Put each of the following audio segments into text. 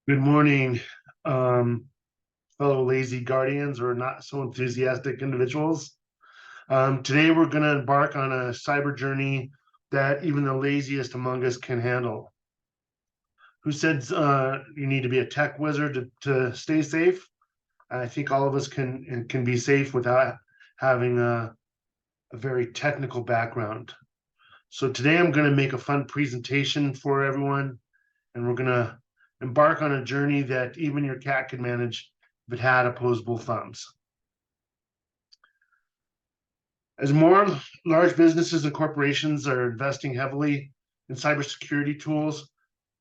Good morning, um, fellow lazy guardians or not so enthusiastic individuals. Today, we're going to embark on a cyber journey that even the laziest among us can handle. Who said you need to be a tech wizard to stay safe? I think all of us can be safe without having a very technical background. So today, I'm going to make a fun presentation for everyone, and we're going to embark on a journey that even your cat could manage if it had opposable thumbs. As more large businesses and corporations are investing heavily in cybersecurity tools,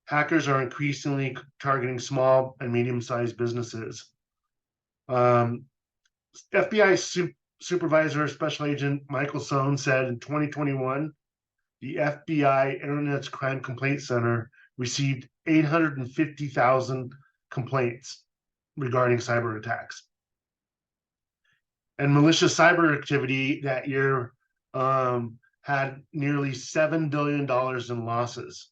hackers are increasingly targeting small and medium-sized businesses. Um, FBI Supervisor Special Agent Michael Sohn said in 2021, the FBI Internet's Crime Complaint Center received 850,000 complaints regarding cyber attacks. And malicious cyber activity that year had nearly $7 billion in losses.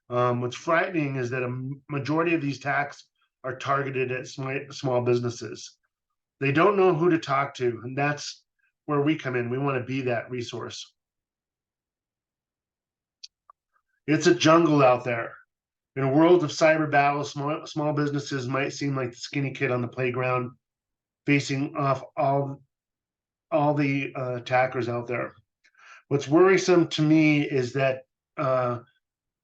What's frightening is that a majority of these attacks are targeted at small businesses. They don't know who to talk to, and that's where we come in. We want to be that resource. It's a jungle out there. In a world of cyber battles, small businesses might seem like the skinny kid on the playground, facing off all the attackers out there. What's worrisome to me is that uh,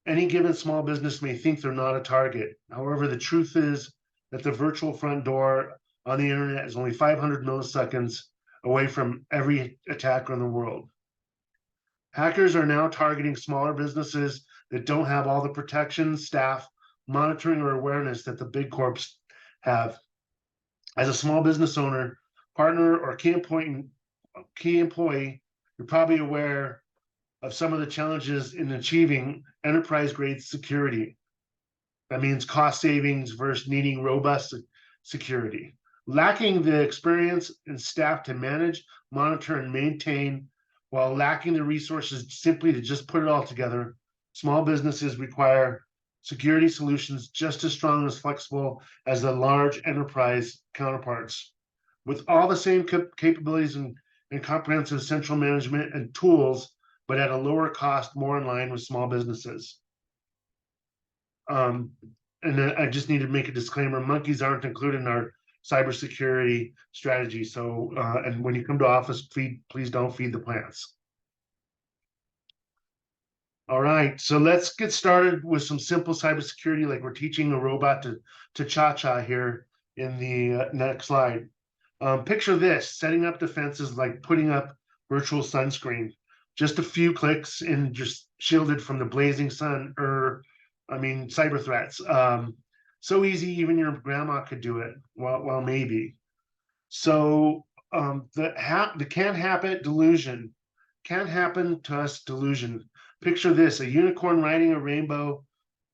any given small business may think they're not a target. However, the truth is that the virtual front door on the internet is only 500 milliseconds away from every attacker in the world. Hackers are now targeting smaller businesses that don't have all the protection, staff, monitoring, or awareness that the big corps have. As a small business owner, partner, or key employee, you're probably aware of some of the challenges in achieving enterprise grade security. That means cost savings versus needing robust security. Lacking the experience and staff to manage, monitor, and maintain, while lacking the resources simply to just put it all together, small businesses require security solutions just as strong and as flexible as the large enterprise counterparts. With all the same capabilities and comprehensive central management and tools, but at a lower cost, more in line with small businesses. Um, and I just need to make a disclaimer: monkeys aren't included in our cybersecurity strategy. So, and when you come to office, please don't feed the plants. All right, so let's get started with some simple cybersecurity, like we're teaching a robot to cha-cha here in the next slide. Picture this: setting up defenses like putting up virtual sunscreen. Just a few clicks and just shielded from the blazing sun, or cyber threats. So easy, even your grandma could do it. Well, maybe. So the can't happen delusion, can't happen to us delusion. Picture this: a unicorn riding a rainbow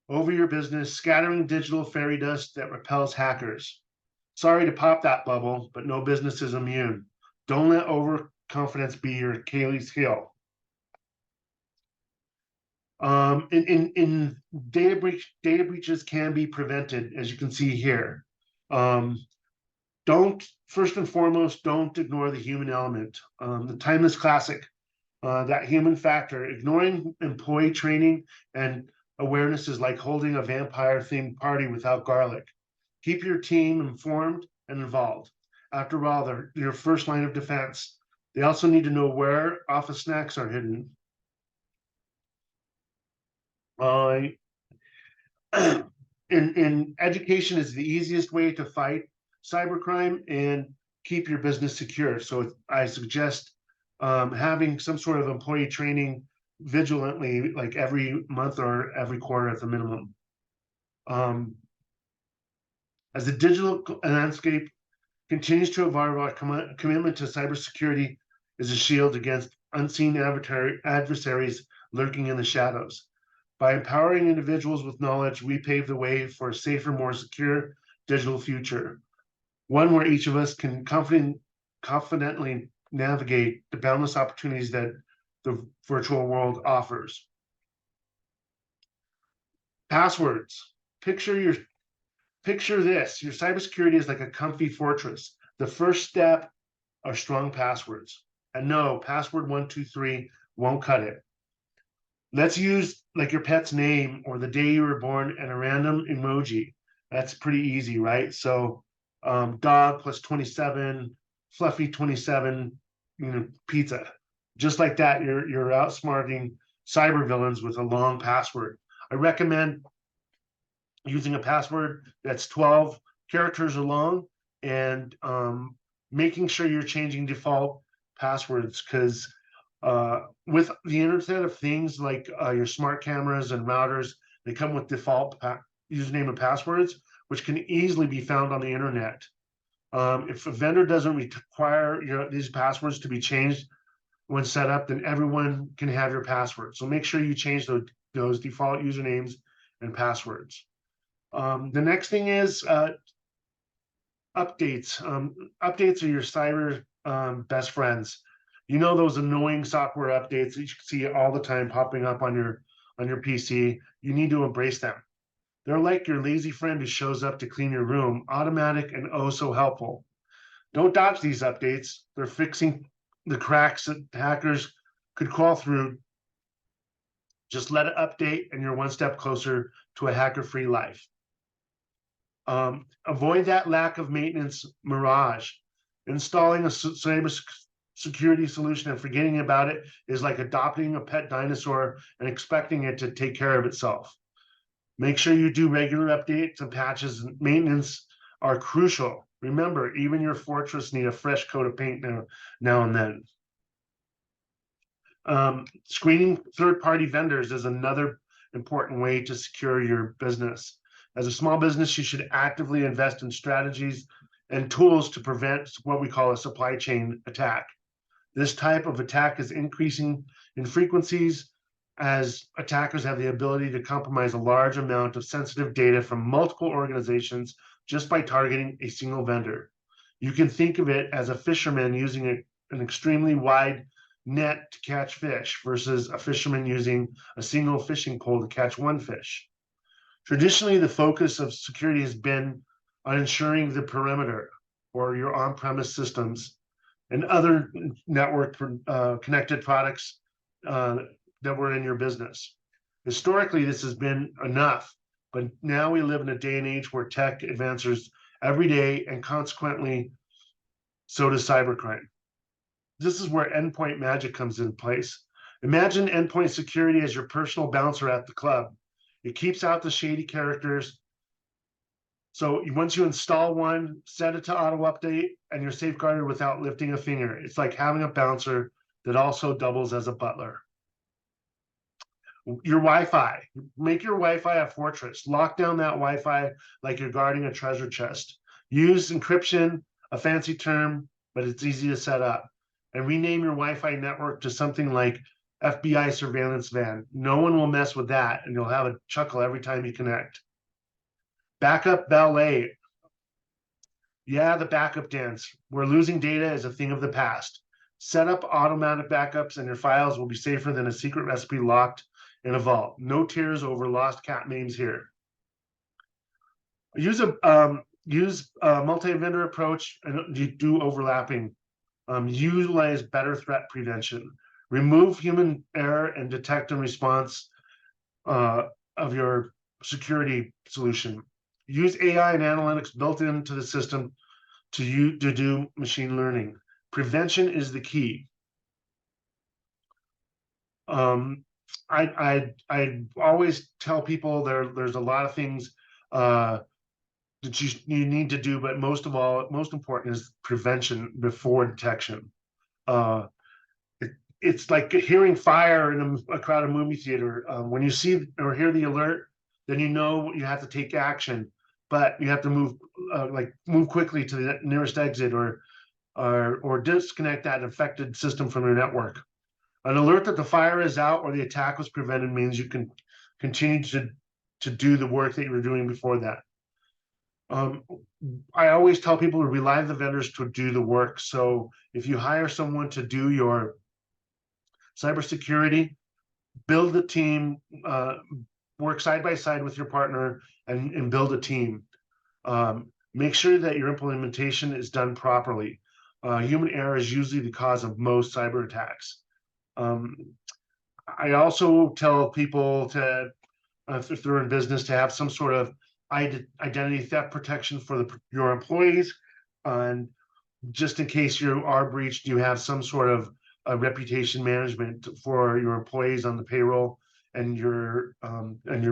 over your business, scattering digital fairy dust that repels hackers. Sorry to pop that bubble, but no business is immune. Don't let overconfidence be your Achilles heel. In data breaches can be prevented, as you can see here. Don't First and foremost, don't ignore the human element. The timeless classic, that human factor. Ignoring employee training and awareness is like holding a vampire-themed party without garlic. Keep your team informed and involved. After all, they're your first line of defense. They also need to know where office snacks are hidden. Uh, in education is the easiest way to fight cybercrime and keep your business secure. So I suggest having some sort of employee training vigilantly, like every month or every quarter at the minimum. As the digital landscape continues to evolve, our commitment to cybersecurity is a shield against unseen adversaries lurking in the shadows. By empowering individuals with knowledge, we pave the way for a safer, more secure digital future, one where each of us can confidently navigate the boundless opportunities that the virtual world offers. Passwords. Picture your Picture this: your cybersecurity is like a comfy fortress. The first step are strong passwords. And no, password 123 won't cut it. Let's use like your pet's name or the day you were born and a random emoji. That's pretty easy, right? So dog plus 27, fluffy 27, pizza. Just like that, you're outsmarting cyber villains with a long password. I recommend using a password that's 12 characters or long, and making sure you're changing default passwords, because with the Internet of Things, like your smart cameras and routers, they come with default username and passwords, which can easily be found on the internet. If a vendor doesn't require these passwords to be changed when set up, then everyone can have your password. So make sure you change those default usernames and passwords. The next thing is updates. Updates are your cyber best friends. You know those annoying software updates that you see all the time popping up on your PC. You need to embrace them. They're like your lazy friend who shows up to clean your room, automatic and oh so helpful. Don't dodge these updates. They're fixing the cracks that hackers could crawl through. Just let it update, and you're one step closer to a hacker-free life. Avoid that lack of maintenance mirage. Installing a cyber security solution and forgetting about it is like adopting a pet dinosaur and expecting it to take care of itself. Make sure you do regular updates and patches, and maintenance are crucial. Remember, even your fortress need a fresh coat of paint now and then. Screening third-party vendors is another important way to secure your business. As a small business, you should actively invest in strategies and tools to prevent what we call a supply chain attack. This type of attack is increasing in frequencies as attackers have the ability to compromise a large amount of sensitive data from multiple organizations just by targeting a single vendor. You can think of it as a fisherman using an extremely wide net to catch fish versus a fisherman using a single fishing pole to catch one fish. Traditionally, the focus of security has been on ensuring the perimeter or your on-premise systems and other network connected products that were in your business. Historically, this has been enough, but now we live in a day and age where tech advances every day, and consequently, so does cybercrime. This is where endpoint magic comes in place. Imagine endpoint security as your personal bouncer at the club. It keeps out the shady characters. So once you install one, set it to auto update, and you're safeguarded without lifting a finger. It's like having a bouncer that also doubles as a butler. Your Wi-Fi, make your Wi-Fi a fortress. Lock down that Wi-Fi like you're guarding a treasure chest. Use encryption, a fancy term, but it's easy to set up. And rename your Wi-Fi network to something like FBI surveillance van. No one will mess with that, and you'll have a chuckle every time you connect. Backup ballet. Yeah, the backup dance. Where losing data is a thing of the past. Set up automatic backups, and your files will be safer than a secret recipe locked in a vault. No tears over lost cat names here. Use a multi-vendor approach and do overlapping. Utilize better threat prevention. Remove human error and detect and response of your security solution. Use AI and analytics built into the system to do machine learning. Prevention is the key. I always tell people there's a lot of things that you need to do, but most important is prevention before detection. It's like hearing fire in a crowded movie theater. When you see or hear the alert, then you know you have to take action, but you have to move quickly to the nearest exit or disconnect that affected system from your network. An alert that the fire is out or the attack was prevented means you can continue to do the work that you were doing before that. I always tell people to rely on the vendors to do the work. So if you hire someone to do your cybersecurity, build a team, work side by side with your partner and build a team. Make sure that your implementation is done properly. Human error is usually the cause of most cyber attacks. Um, I also tell people to, if they're in business, to have some sort of identity theft protection for your employees. And just in case you are breached, you have some sort of reputation management for your employees on the payroll and your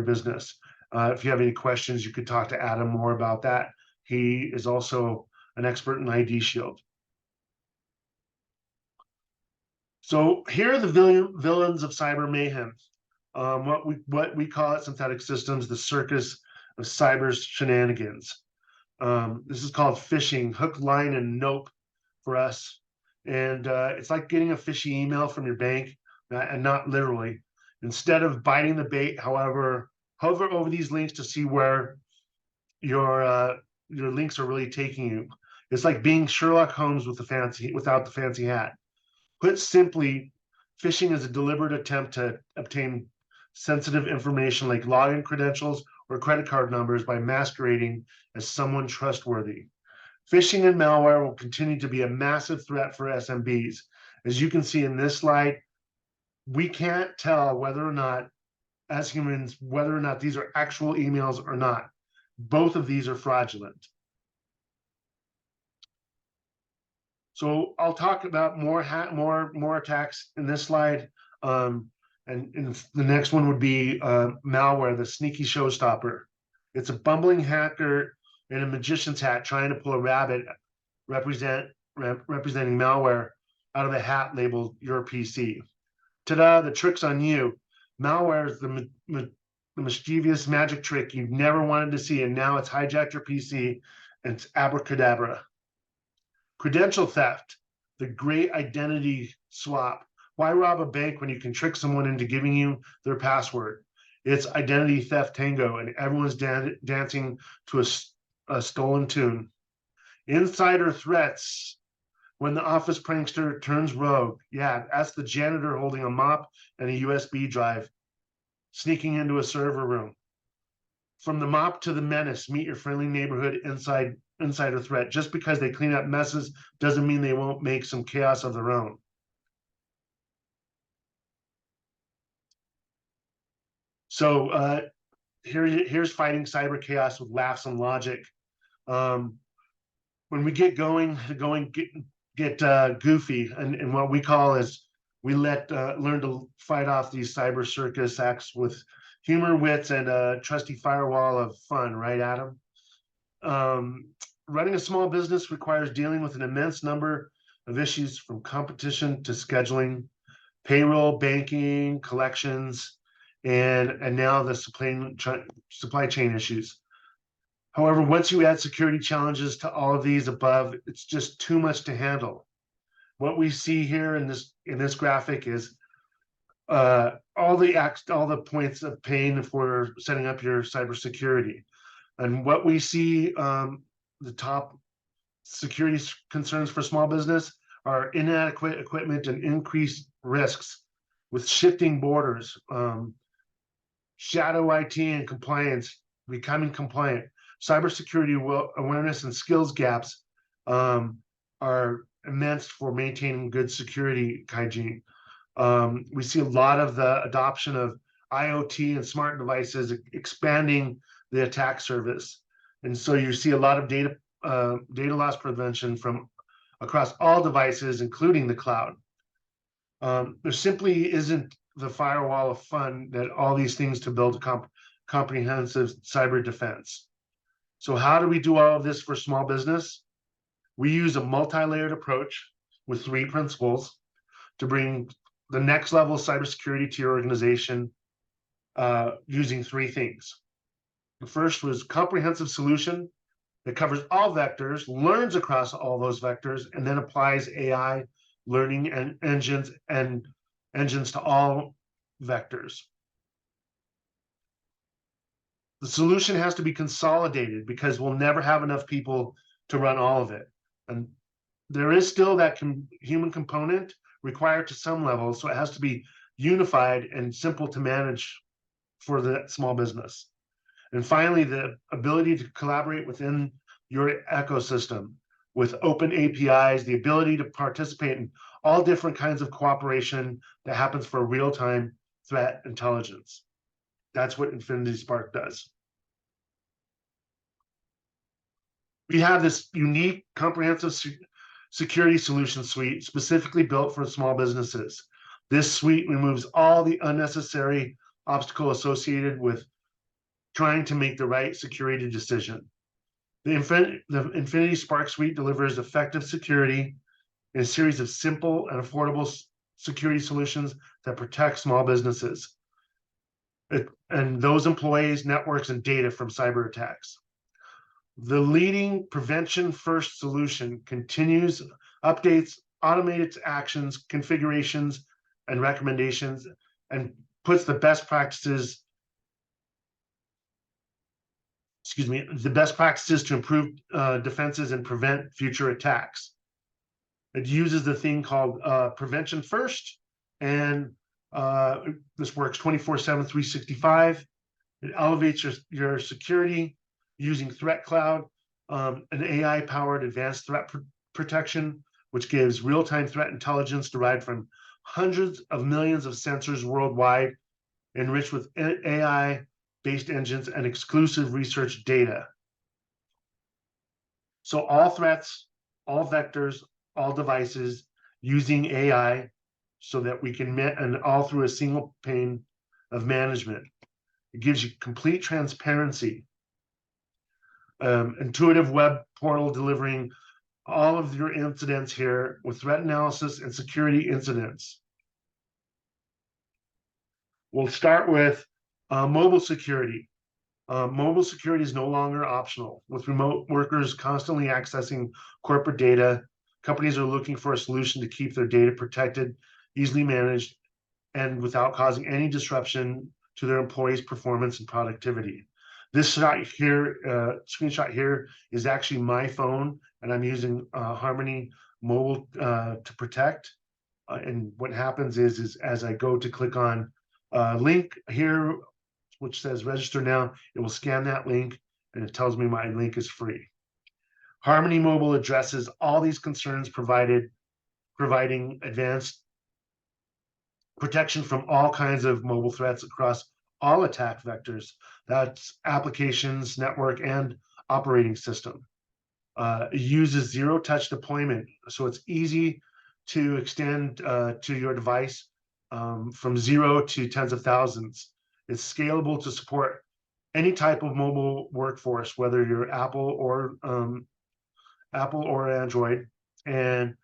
business. If you have any questions, you could talk to Adam more about that. He is also an expert in ID Shield. So here are the villains of cyber mayhem. What we call it, Synthetic Systems, the circus of cyber shenanigans. This is called phishing, hook, line, and nope for us. And it's like getting a fishy email from your bank, and not literally. Instead of biting the bait, however, hover over these links to see where your links are really taking you. It's like being Sherlock Holmes without the fancy hat. Put simply, phishing is a deliberate attempt to obtain sensitive information like login credentials or credit card numbers by masquerading as someone trustworthy. Phishing and malware will continue to be a massive threat for SMBs. As you can see in this slide, we can't tell whether or not, as humans, whether or not these are actual emails or not. Both of these are fraudulent. So I'll talk about more attacks in this slide. And the next one would be malware, the sneaky showstopper. It's a bumbling hacker in a magician's hat trying to pull a rabbit representing malware out of a hat labeled your PC. Ta-da, the trick's on you. Malware is the mischievous magic trick you've never wanted to see, and now it's hijacked your PC and it's abracadabra. Credential theft, the great identity swap. Why rob a bank when you can trick someone into giving you their password? It's identity theft tango, and everyone's dancing to a stolen tune. Insider threats, when the office prankster turns rogue. Yeah, that's the janitor holding a mop and a USB drive, sneaking into a server room. From the mop to the menace, meet your friendly neighborhood insider threat. Just because they clean up messes doesn't mean they won't make some chaos of their own. So here's fighting cyber chaos with laughs and logic. When we get get goofy, and what we call is we learn to fight off these cyber circus acts with humor, wits, and a trusty firewall of fun, right, Adam? Running a small business requires dealing with an immense number of issues, from competition to scheduling, payroll, banking, collections, and now the supply chain issues. However, once you add security challenges to all of these above, it's just too much to handle. What we see here in this graphic is all the points of pain for setting up your cybersecurity. And what we see, the top security concerns for small business are inadequate equipment and increased risks with shifting borders, shadow IT and compliance, becoming compliant. Cybersecurity awareness and skills gaps are immense for maintaining good security hygiene. We see a lot of the adoption of IoT and smart devices expanding the attack surface. And so you see a lot of data loss prevention from across all devices, including the cloud. There simply isn't the firewall of fun that all these things to build a comprehensive cyber defense. So how do we do all of this for small business? We use a multi-layered approach with 3 principles to bring the next level of cybersecurity to your organization, using 3 things. The first was comprehensive solution that covers all vectors, learns across all those vectors, and then applies AI learning and engines to all vectors. The solution has to be consolidated because we'll never have enough people to run all of it. And there is still that human component required to some level, so it has to be unified and simple to manage for the small business. And finally, the ability to collaborate within your ecosystem with open APIs, the ability to participate in all different kinds of cooperation that happens for real-time threat intelligence. That's what Infinity Spark does. We have this unique, comprehensive security solution suite specifically built for small businesses. This suite removes all the unnecessary obstacle associated with trying to make the right security decision. The Infinity Spark suite delivers effective security in a series of simple and affordable security solutions that protect small businesses and those employees, networks, and data from cyber attacks. The leading prevention first solution continues, updates, automates actions, configurations, and recommendations, and puts the best practices to improve defenses and prevent future attacks. It uses the thing called prevention first, and this works 24/7, 365. It elevates your security using Threat Cloud, an AI-powered advanced threat protection, which gives real-time threat intelligence derived from hundreds of millions of sensors worldwide, enriched with AI-based engines and exclusive research data. So all threats, all vectors, all devices using AI so that we can, and all through a single pane of management. It gives you complete transparency. Intuitive web portal delivering all of your incidents here with threat analysis and security incidents. We'll start with mobile security. Mobile security is no longer optional. With remote workers constantly accessing corporate data, companies are looking for a solution to keep their data protected, easily managed, and without causing any disruption to their employees' performance and productivity. This screenshot here is actually my phone, and I'm using Harmony Mobile to protect. And what happens is as I go to click on a link here, which says register now, it will scan that link and it tells me my link is free. Harmony Mobile addresses all these concerns, providing advanced protection from all kinds of mobile threats across all attack vectors. That's applications, network, and operating system. It uses zero-touch deployment, so it's easy to extend to your device from 0 to tens of thousands. It's scalable to support any type of mobile workforce, whether you're Apple or Android, and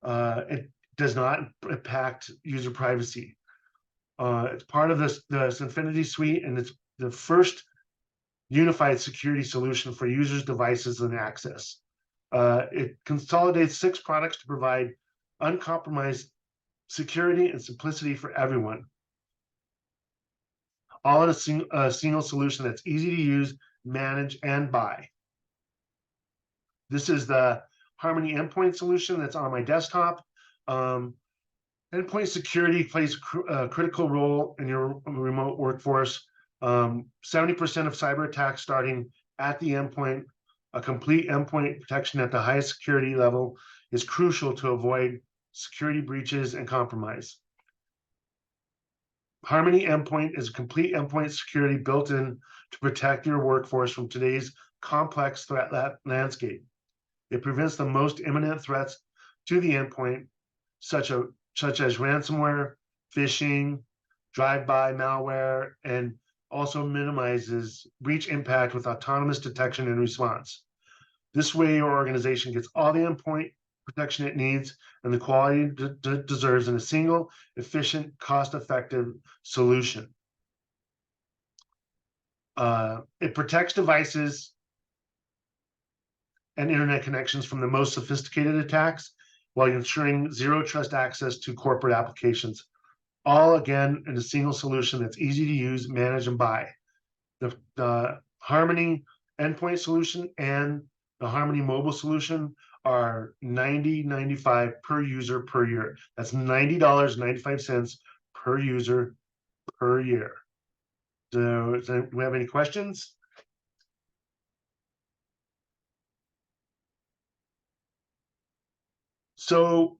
it does not impact user privacy. It's part of this Infinity Suite, and it's the first unified security solution for users, devices, and access. It consolidates 6 products to provide uncompromised security and simplicity for everyone, all in a single solution that's easy to use, manage, and buy. This is the Harmony Endpoint solution that's on my desktop. Endpoint security plays a critical role in your remote workforce. 70% of cyber attacks starting at the endpoint. A complete endpoint protection at the highest security level is crucial to avoid security breaches and compromise. Harmony Endpoint is a complete endpoint security built in to protect your workforce from today's complex threat landscape. It prevents the most imminent threats to the endpoint, such as ransomware, phishing, drive-by malware, and also minimizes breach impact with autonomous detection and response. This way, your organization gets all the endpoint protection it needs and the quality it deserves in a single, efficient, cost-effective solution. It protects devices and internet connections from the most sophisticated attacks while ensuring zero trust access to corporate applications. All again in a single solution that's easy to use, manage, and buy. The Harmony Endpoint solution and the Harmony Mobile solution are $90.95 per user per year. That's $90.95 per user per year. Do we have any questions? So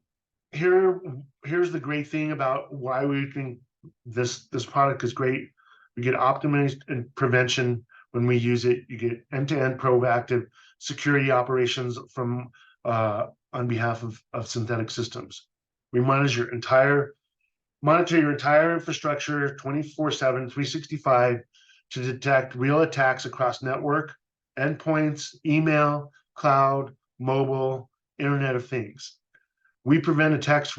here's the great thing about why we think this product is great. We get optimized in prevention when we use it. You get end-to-end proactive security operations from on behalf of Synthetic Systems. We monitor your entire infrastructure 24/7, 365 to detect real attacks across network, endpoints, email, cloud, mobile, Internet of Things. We prevent attacks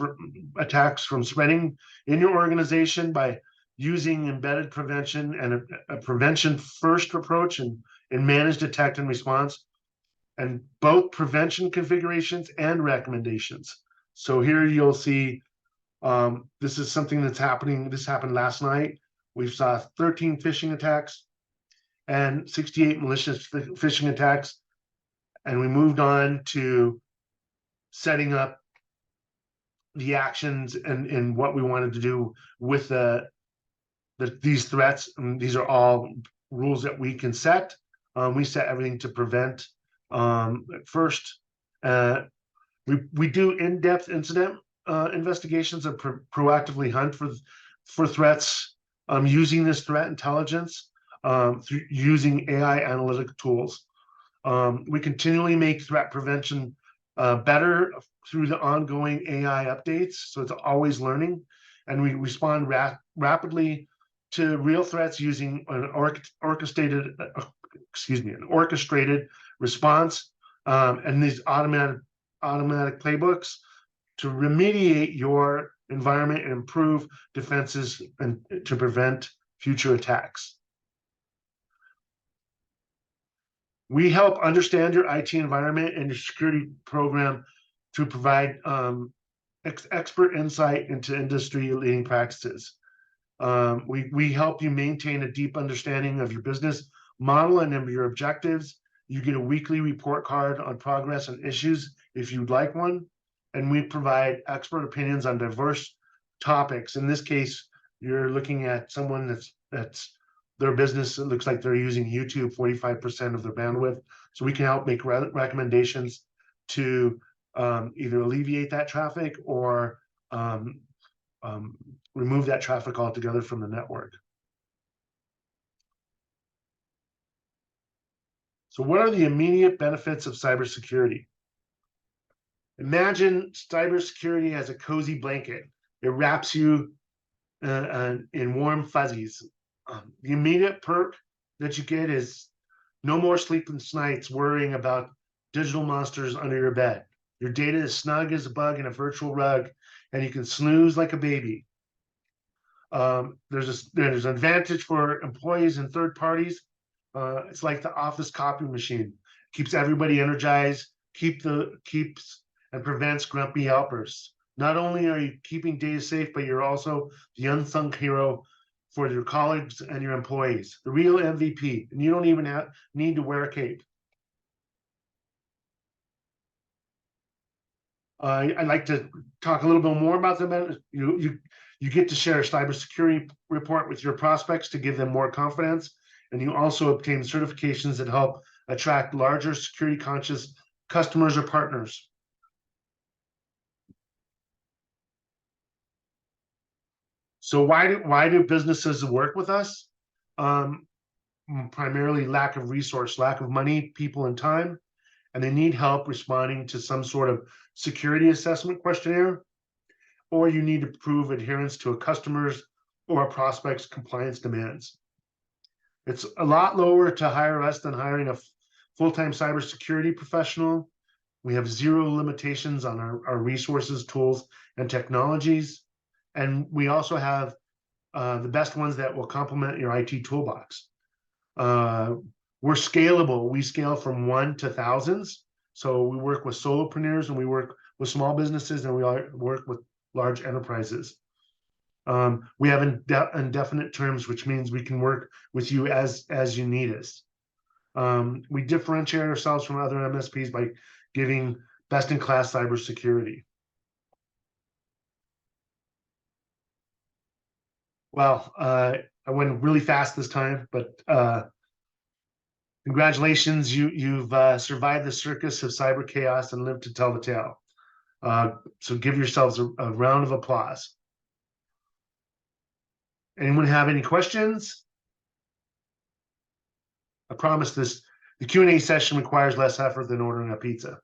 from spreading in your organization by using embedded prevention and a prevention first approach and manage, detect, and response, and both prevention configurations and recommendations. So here you'll see this is something that's happening. This happened last night. We saw 13 phishing attacks and 68 malicious phishing attacks. And we moved on to setting up the actions and what we wanted to do with these threats. And these are all rules that we can set. We set everything to prevent first. We do in-depth incident investigations and proactively hunt for threats using this threat intelligence through using AI analytic tools. We continually make threat prevention better through the ongoing AI updates, so it's always learning, and we respond rapidly to real threats using an orchestrated response and these automatic playbooks to remediate your environment and improve defenses and to prevent future attacks. We help understand your IT environment and your security program to provide expert insight into industry-leading practices. We help you maintain a deep understanding of your business model and of your objectives. You get a weekly report card on progress and issues if you'd like one. And we provide expert opinions on diverse topics. In this case, you're looking at someone that's their business, it looks like they're using YouTube 45% of their bandwidth. So we can help make recommendations to either alleviate that traffic or remove that traffic altogether from the network. So what are the immediate benefits of cybersecurity? Imagine cybersecurity as a cozy blanket. It wraps you in warm fuzzies. The immediate perk that you get is no more sleepless nights worrying about digital monsters under your bed. Your data is snug as a bug in a virtual rug, and you can snooze like a baby. There's an advantage for employees and third parties. It's like the office copy machine. Keeps everybody energized, keeps and prevents grumpy helpers. Not only are you keeping data safe, but you're also the unsung hero for your colleagues and your employees, the real MVP, and you don't even need to wear a cape. I'd like to talk a little bit more about them. You get to share a cybersecurity report with your prospects to give them more confidence, and you also obtain certifications that help attract larger security conscious customers or partners. So why do businesses work with us? Primarily lack of resource, lack of money, people, and time, and they need help responding to some sort of security assessment questionnaire, or you need to prove adherence to a customer's or a prospect's compliance demands. It's a lot lower to hire us than hiring a full-time cybersecurity professional. We have zero limitations on our resources, tools, and technologies. And we also have the best ones that will complement your IT toolbox. We're scalable. We scale from 1 to thousands. So we work with solopreneurs and we work with small businesses and we work with large enterprises. We have indefinite terms, which means we can work with you as you need us. We differentiate ourselves from other MSPs by giving best-in-class cybersecurity. Well, I went really fast this time, but congratulations, you've survived the circus of cyber chaos and lived to tell the tale. So give yourselves a round of applause. Anyone have any questions? I promise the Q&A session requires less effort than ordering a pizza.